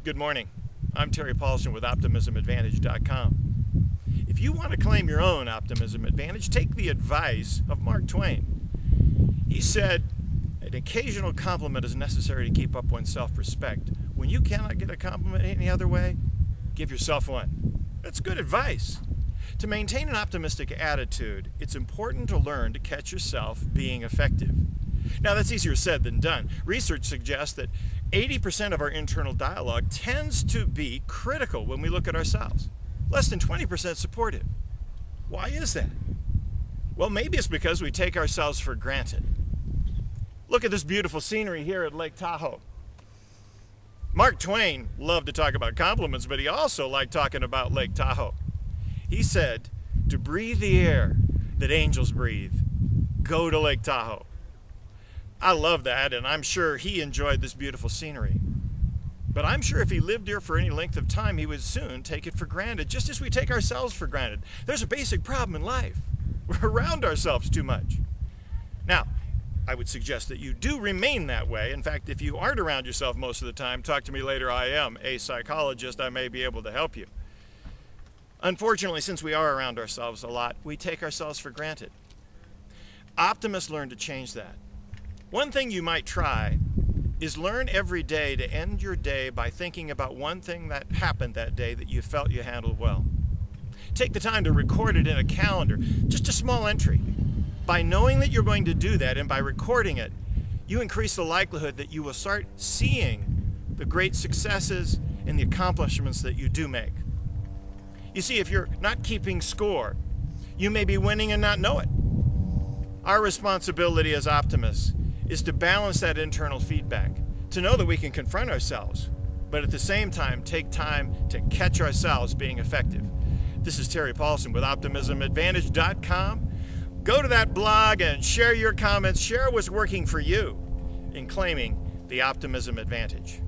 Good morning. I'm Terry Paulson with OptimismAdvantage.com. If you want to claim your own optimism advantage, take the advice of Mark Twain. He said, an occasional compliment is necessary to keep up one's self-respect. When you cannot get a compliment any other way, give yourself one. That's good advice. To maintain an optimistic attitude, it's important to learn to catch yourself being effective. Now, that's easier said than done. Research suggests that 80% of our internal dialogue tends to be critical when we look at ourselves. Less than 20% supportive. Why is that? Well, maybe it's because we take ourselves for granted. Look at this beautiful scenery here at Lake Tahoe. Mark Twain loved to talk about compliments, but he also liked talking about Lake Tahoe. He said, to breathe the air that angels breathe, go to Lake Tahoe. I love that, and I'm sure he enjoyed this beautiful scenery. But I'm sure if he lived here for any length of time, he would soon take it for granted, just as we take ourselves for granted. There's a basic problem in life. We're around ourselves too much. Now, I would suggest that you do remain that way. In fact, if you aren't around yourself most of the time, talk to me later. I am a psychologist. I may be able to help you. Unfortunately, since we are around ourselves a lot, we take ourselves for granted. Optimists learn to change that. One thing you might try is learn every day to end your day by thinking about one thing that happened that day that you felt you handled well. Take the time to record it in a calendar, just a small entry. By knowing that you're going to do that and by recording it, you increase the likelihood that you will start seeing the great successes and the accomplishments that you do make. You see, if you're not keeping score, you may be winning and not know it. Our responsibility as optimists is to balance that internal feedback, to know that we can confront ourselves, but at the same time take time to catch ourselves being effective. This is Terry Paulson with OptimismAdvantage.com. Go to that blog and share your comments, share what's working for you in claiming the optimism advantage.